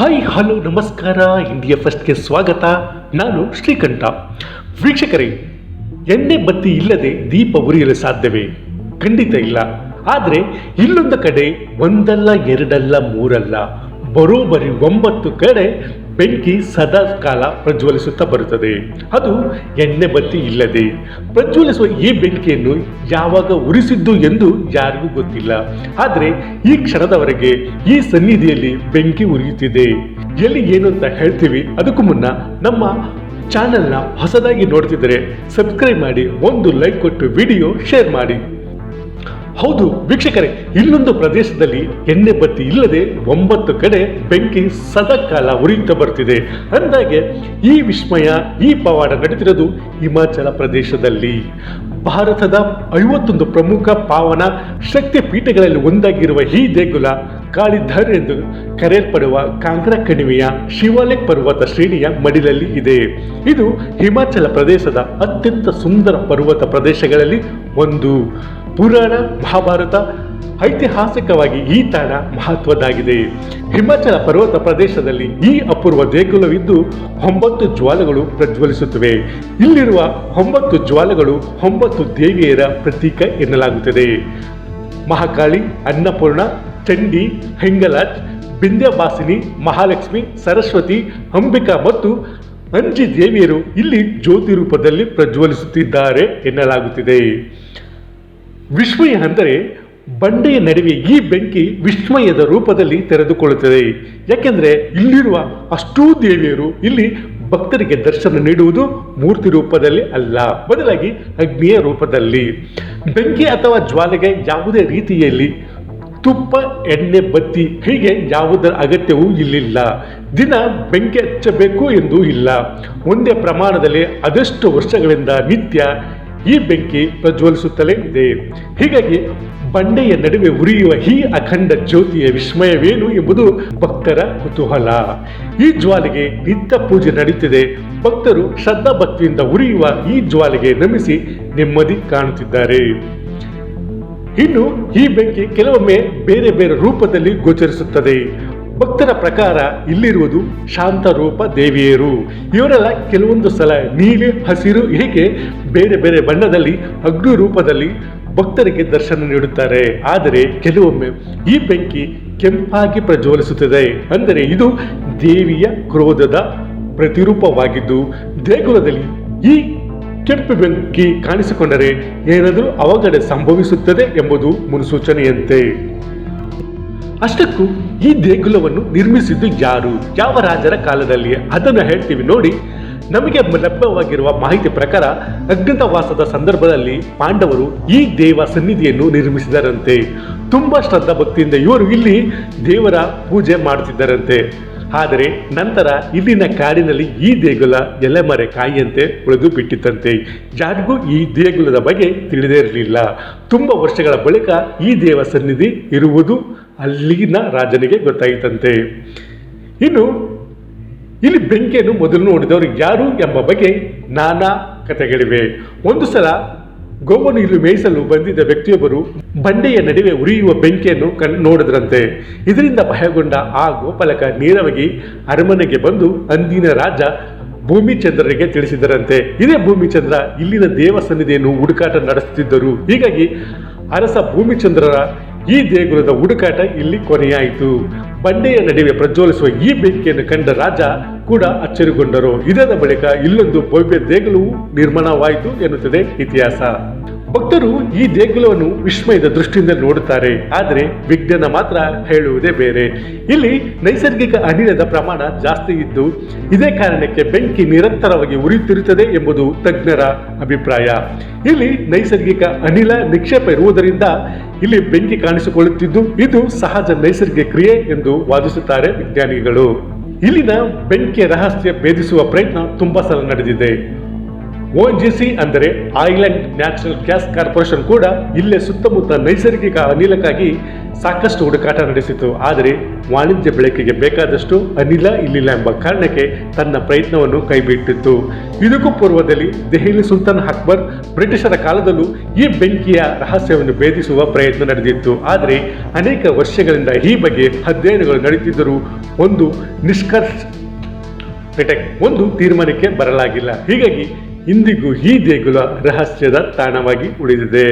Hi hello ನಮಸ್ಕಾರ, India ಫಸ್ಟ್ಗೆ ಸ್ವಾಗತ. ನಾನು ಶ್ರೀಕಂಠ. ವೀಕ್ಷಕರೇ, ಎಣ್ಣೆ ಬತ್ತಿ ಇಲ್ಲದೆ ದೀಪ ಉರಿಯಲು ಸಾಧ್ಯವೇ? ಖಂಡಿತ ಇಲ್ಲ. ಆದರೆ ಇಲ್ಲೊಂದು ಕಡೆ ಒಂದಲ್ಲ ಎರಡಲ್ಲ ಮೂರಲ್ಲ, ಬರೋಬ್ಬರಿ 9 ಕಡೆ ಬೆಂಕಿ ಸದಾ ಕಾಲ ಪ್ರಜ್ವಲಿಸುತ್ತಾ ಬರುತ್ತದೆ. ಅದು ಎಣ್ಣೆ ಬತ್ತಿ ಇಲ್ಲದೆ. ಪ್ರಜ್ವಲಿಸುವ ಈ ಬೆಂಕಿಯನ್ನು ಯಾವಾಗ ಉರಿಸಿದ್ದು ಎಂದು ಯಾರಿಗೂ ಗೊತ್ತಿಲ್ಲ. ಆದರೆ ಈ ಕ್ಷಣದವರೆಗೆ ಈ ಸನ್ನಿಧಿಯಲ್ಲಿ ಬೆಂಕಿ ಉರಿಯುತ್ತಿದೆ. ಎಲ್ಲಿ ಏನು ಅಂತ ಹೇಳ್ತೀವಿ. ಅದಕ್ಕೂ ಮುನ್ನ ನಮ್ಮ ಚಾನೆಲ್ನ ಹೊಸದಾಗಿ ನೋಡ್ತಿದ್ರೆ ಸಬ್ಸ್ಕ್ರೈಬ್ ಮಾಡಿ, ಒಂದು ಲೈಕ್ ಕೊಟ್ಟು ವಿಡಿಯೋ ಶೇರ್ ಮಾಡಿ. ಹೌದು ವೀಕ್ಷಕರೇ, ಇಲ್ಲೊಂದು ಪ್ರದೇಶದಲ್ಲಿ ಎಣ್ಣೆ ಬತ್ತಿ ಇಲ್ಲದೆ 9 ಕಡೆ ಬೆಂಕಿ ಸದಾಕಾಲ ಉರಿಯುತ್ತಾ ಬರ್ತಿದೆ. ಅಂದಾಗೆ ಈ ವಿಸ್ಮಯ, ಈ ಪವಾಡ ನಡೆದಿರೋದು ಹಿಮಾಚಲ ಪ್ರದೇಶದಲ್ಲಿ. ಭಾರತದ 51 ಪ್ರಮುಖ ಪಾವನ ಶಕ್ತಿ ಪೀಠಗಳಲ್ಲಿ ಒಂದಾಗಿರುವ ಈ ದೇಗುಲ ಕಾಳಿಧರ್ ಎಂದು ಕರೆಯಲ್ಪಡುವ ಕಾಂಗ್ರಾ ಕಣಿವೆಯ ಶಿವಾಲಿಕ್ ಪರ್ವತ ಶ್ರೇಣಿಯ ಮಡಿಲಲ್ಲಿ ಇದೆ. ಇದು ಹಿಮಾಚಲ ಪ್ರದೇಶದ ಅತ್ಯಂತ ಸುಂದರ ಪರ್ವತ ಪ್ರದೇಶಗಳಲ್ಲಿ ಒಂದು. ಪುರಾಣ, ಮಹಾಭಾರತ, ಐತಿಹಾಸಿಕವಾಗಿ ಈ ತಾಣ ಮಹತ್ವದ್ದಾಗಿದೆ. ಹಿಮಾಚಲ ಪರ್ವತ ಪ್ರದೇಶದಲ್ಲಿ ಈ ಅಪೂರ್ವ ದೇಗುಲವಿದ್ದು 9 ಜ್ವಾಲೆಗಳು ಪ್ರಜ್ವಲಿಸುತ್ತವೆ. ಇಲ್ಲಿರುವ 9 ಜ್ವಾಲೆಗಳು 9 ದೇವಿಯರ ಪ್ರತೀಕ ಎನ್ನಲಾಗುತ್ತದೆ. ಮಹಾಕಾಳಿ, ಅನ್ನಪೂರ್ಣ, ಚಂಡಿ, ಹಿಂಗಲಾಜ್, ವಿಂಧ್ಯವಾಸಿನಿ, ಮಹಾಲಕ್ಷ್ಮಿ, ಸರಸ್ವತಿ, ಅಂಬಿಕಾ ಮತ್ತು ಅಂಜಿ ದೇವಿಯರು ಇಲ್ಲಿ ಜ್ಯೋತಿ ರೂಪದಲ್ಲಿ ಪ್ರಜ್ವಲಿಸುತ್ತಿದ್ದಾರೆ ಎನ್ನಲಾಗುತ್ತಿದೆ. ವಿಸ್ಮಯ ಅಂದರೆ ಬಂಡೆಯ ನಡುವೆ ಈ ಬೆಂಕಿ ವಿಸ್ಮಯದ ರೂಪದಲ್ಲಿ ತೆರೆದುಕೊಳ್ಳುತ್ತದೆ. ಯಾಕೆಂದ್ರೆ ಇಲ್ಲಿರುವ ಅಷ್ಟೂ ದೇವಿಯರು ಇಲ್ಲಿ ಭಕ್ತರಿಗೆ ದರ್ಶನ ನೀಡುವುದು ಮೂರ್ತಿ ರೂಪದಲ್ಲಿ ಅಲ್ಲ, ಬದಲಾಗಿ ಅಗ್ನಿಯ ರೂಪದಲ್ಲಿ. ಬೆಂಕಿ ಅಥವಾ ಜ್ವಾಲೆಗೆ ಯಾವುದೇ ರೀತಿಯಲ್ಲಿ ತುಪ್ಪ, ಎಣ್ಣೆ, ಬತ್ತಿ ಹೀಗೆ ಯಾವುದರ ಅಗತ್ಯವೂ ಇಲ್ಲಿಲ್ಲ. ದಿನ ಬೆಂಕಿ ಹಚ್ಚಬೇಕು ಎಂದು ಇಲ್ಲ. ಒಂದೇ ಪ್ರಮಾಣದಲ್ಲಿ ಅದೆಷ್ಟು ವರ್ಷಗಳಿಂದ ನಿತ್ಯ ಈ ಬೆಂಕಿ ಪ್ರಜ್ವಲಿಸುತ್ತಲೇ ಇದೆ. ಹೀಗಾಗಿ ಬಂಡೆಯ ನಡುವೆ ಉರಿಯುವ ಈ ಅಖಂಡ ಜ್ಯೋತಿಯ ವಿಸ್ಮಯವೇನು ಎಂಬುದು ಭಕ್ತರ ಕುತೂಹಲ. ಈ ಜ್ವಾಲೆಗೆ ನಿತ್ಯ ಪೂಜೆ ನಡೆಯುತ್ತಿದೆ. ಭಕ್ತರು ಶ್ರದ್ಧಾ ಭಕ್ತಿಯಿಂದ ಉರಿಯುವ ಈ ಜ್ವಾಲೆಗೆ ನಮಿಸಿ ನೆಮ್ಮದಿ ಕಾಣುತ್ತಿದ್ದಾರೆ. ಇನ್ನು ಈ ಬೆಂಕಿ ಕೆಲವೊಮ್ಮೆ ಬೇರೆ ಬೇರೆ ರೂಪದಲ್ಲಿ ಗೋಚರಿಸುತ್ತದೆ. ಭಕ್ತರ ಪ್ರಕಾರ ಇಲ್ಲಿರುವುದು ಶಾಂತ ರೂಪ ದೇವಿಯರು. ಇವರೆಲ್ಲ ಕೆಲವೊಂದು ಸಲ ನೀಲಿ, ಹಸಿರು ಹೀಗೆ ಬೇರೆ ಬೇರೆ ಬಣ್ಣದಲ್ಲಿ ಅಗ್ನಿ ರೂಪದಲ್ಲಿ ಭಕ್ತರಿಗೆ ದರ್ಶನ ನೀಡುತ್ತಾರೆ. ಆದರೆ ಕೆಲವೊಮ್ಮೆ ಈ ಬೆಂಕಿ ಕೆಂಪಾಗಿ ಪ್ರಜ್ವಲಿಸುತ್ತದೆ. ಅಂದರೆ ಇದು ದೇವಿಯ ಕ್ರೋಧದ ಪ್ರತಿರೂಪವಾಗಿದ್ದು, ದೇಗುಲದಲ್ಲಿ ಈ ಕೆಂಪು ಬೆಂಕಿ ಕಾಣಿಸಿಕೊಂಡರೆ ಏನಾದರೂ ಅವಘಡ ಸಂಭವಿಸುತ್ತದೆ ಎಂಬುದು ಮುನ್ಸೂಚನೆಯಂತೆ. ಅಷ್ಟಕ್ಕೂ ಈ ದೇಗುಲವನ್ನು ನಿರ್ಮಿಸಿದ್ದು ಯಾರು, ಯಾವ ರಾಜರ ಕಾಲದಲ್ಲಿ, ಅದನ್ನು ಹೇಳ್ತೀವಿ ನೋಡಿ. ನಮಗೆ ಲಭ್ಯವಾಗಿರುವ ಮಾಹಿತಿ ಪ್ರಕಾರ ಅಜ್ಞಾತವಾಸದ ಸಂದರ್ಭದಲ್ಲಿ ಪಾಂಡವರು ಈ ದೇವ ಸನ್ನಿಧಿಯನ್ನು ನಿರ್ಮಿಸಿದರಂತೆ. ತುಂಬಾ ಶ್ರದ್ಧಾ ಭಕ್ತಿಯಿಂದ ಇವರು ಇಲ್ಲಿ ದೇವರ ಪೂಜೆ ಮಾಡುತ್ತಿದ್ದರಂತೆ. ಆದರೆ ನಂತರ ಇಲ್ಲಿನ ಕಾಡಿನಲ್ಲಿ ಈ ದೇಗುಲ ಎಲೆಮರೆ ಕಾಯಿಯಂತೆ ಉಳಿದು ಬಿಟ್ಟಿತ್ತಂತೆ. ಯಾರಿಗೂ ಈ ದೇಗುಲದ ಬಗ್ಗೆ ತಿಳಿದೇ ಇರಲಿಲ್ಲ. ತುಂಬಾ ವರ್ಷಗಳ ಬಳಿಕ ಈ ದೇವ ಸನ್ನಿಧಿ ಇರುವುದು ಅಲ್ಲಿನ ರಾಜನಿಗೆ ಗೊತ್ತಾಯಿತಂತೆ. ಇನ್ನು ಇಲ್ಲಿ ಬೆಂಕಿಯನ್ನು ಮೊದಲು ನೋಡಿದವರು ಯಾರು ಎಂಬ ಬಗ್ಗೆ ನಾನಾ ಕಥೆಗಳಿವೆ. ಒಂದು ಸಲ ಗೋವನ್ನು ಇಲ್ಲಿ ಮೇಯಿಸಲು ಬಂದಿದ್ದ ವ್ಯಕ್ತಿಯೊಬ್ಬರು ಬಂಡೆಯ ನಡುವೆ ಉರಿಯುವ ಬೆಂಕಿಯನ್ನು ನೋಡಿದ್ರಂತೆ. ಇದರಿಂದ ಭಯಗೊಂಡ ಆ ಗೋಪಾಲಕ ನೇರವಾಗಿ ಅರಮನೆಗೆ ಬಂದು ಅಂದಿನ ರಾಜ ಭೂಮಿಚಂದ್ರರಿಗೆ ತಿಳಿಸಿದರಂತೆ. ಇದೇ ಭೂಮಿಚಂದ್ರ ಇಲ್ಲಿನ ದೇವ ಸನ್ನಿಧಿಯನ್ನು ಹುಡುಕಾಟ ನಡೆಸುತ್ತಿದ್ದರು. ಹೀಗಾಗಿ ಅರಸ ಭೂಮಿಚಂದ್ರರ ಈ ದೇಗುಲದ ಹುಡುಕಾಟ ಇಲ್ಲಿ ಕೊನೆಯಾಯಿತು. ಬಂಡೆಯ ನಡುವೆ ಪ್ರಜ್ವಲಿಸುವ ಈ ಬೆಂಕಿಯನ್ನು ಕಂಡ ರಾಜ ಕೂಡ ಅಚ್ಚರಿಗೊಂಡರು. ಇದಾದ ಬಳಿಕ ಇಲ್ಲೊಂದು ಭವ್ಯ ದೇಗುಲವು ನಿರ್ಮಾಣವಾಯಿತು ಎನ್ನುತ್ತದೆ ಇತಿಹಾಸ. ಭಕ್ತರು ಈ ದೇಗುಲವನ್ನು ವಿಸ್ಮಯದ ದೃಷ್ಟಿಯಿಂದ ನೋಡುತ್ತಾರೆ. ಆದರೆ ವಿಜ್ಞಾನ ಮಾತ್ರ ಹೇಳುವುದೇ ಬೇರೆ. ಇಲ್ಲಿ ನೈಸರ್ಗಿಕ ಅನಿಲದ ಪ್ರಮಾಣ ಜಾಸ್ತಿ ಇದ್ದು ಇದೇ ಕಾರಣಕ್ಕೆ ಬೆಂಕಿ ನಿರಂತರವಾಗಿ ಉರಿಯುತ್ತಿರುತ್ತದೆ ಎಂಬುದು ತಜ್ಞರ ಅಭಿಪ್ರಾಯ. ಇಲ್ಲಿ ನೈಸರ್ಗಿಕ ಅನಿಲ ನಿಕ್ಷೇಪ ಇರುವುದರಿಂದ ಇಲ್ಲಿ ಬೆಂಕಿ ಕಾಣಿಸಿಕೊಳ್ಳುತ್ತಿದ್ದು ಇದು ಸಹಜ ನೈಸರ್ಗಿಕ ಕ್ರಿಯೆ ಎಂದು ವಾದಿಸುತ್ತಾರೆ ವಿಜ್ಞಾನಿಗಳು. ಇಲ್ಲಿನ ಬೆಂಕಿಯ ರಹಸ್ಯ ಭೇದಿಸುವ ಪ್ರಯತ್ನ ತುಂಬಾ ಸಲ ನಡೆದಿದೆ. ONGC ಅಂದರೆ oil and natural gas corporation ಕೂಡ ಇಲ್ಲೇ ಸುತ್ತಮುತ್ತ ನೈಸರ್ಗಿಕ ಅನಿಲಕ್ಕಾಗಿ ಸಾಕಷ್ಟು ಹುಡುಕಾಟ ನಡೆಸಿತು. ಆದರೆ ವಾಣಿಜ್ಯ ಬಳಕೆಗೆ ಬೇಕಾದಷ್ಟು ಅನಿಲ ಇಲ್ಲಿಲ್ಲ ಎಂಬ ಕಾರಣಕ್ಕೆ ತನ್ನ ಪ್ರಯತ್ನವನ್ನು ಕೈಬಿಟ್ಟಿತ್ತು. ಇದಕ್ಕೂ ಪೂರ್ವದಲ್ಲಿ ದೆಹಲಿ ಸುಲ್ತಾನ್ ಅಕ್ಬರ್ ಬ್ರಿಟಿಷರ ಕಾಲದಲ್ಲೂ ಈ ಬೆಂಕಿಯ ರಹಸ್ಯವನ್ನು ಭೇದಿಸುವ ಪ್ರಯತ್ನ ನಡೆದಿತ್ತು. ಆದರೆ ಅನೇಕ ವರ್ಷಗಳಿಂದ ಈ ಬಗ್ಗೆ ಅಧ್ಯಯನಗಳು ನಡೆಯುತ್ತಿದ್ದರೂ ಒಂದು ಒಂದು ತೀರ್ಮಾನಕ್ಕೆ ಬರಲಾಗಿಲ್ಲ. ಹೀಗಾಗಿ ಇಂದಿಗೂ ಈ ದೇಗುಲ ರಹಸ್ಯದ ತಾಣವಾಗಿ ಉಳಿದಿದೆ.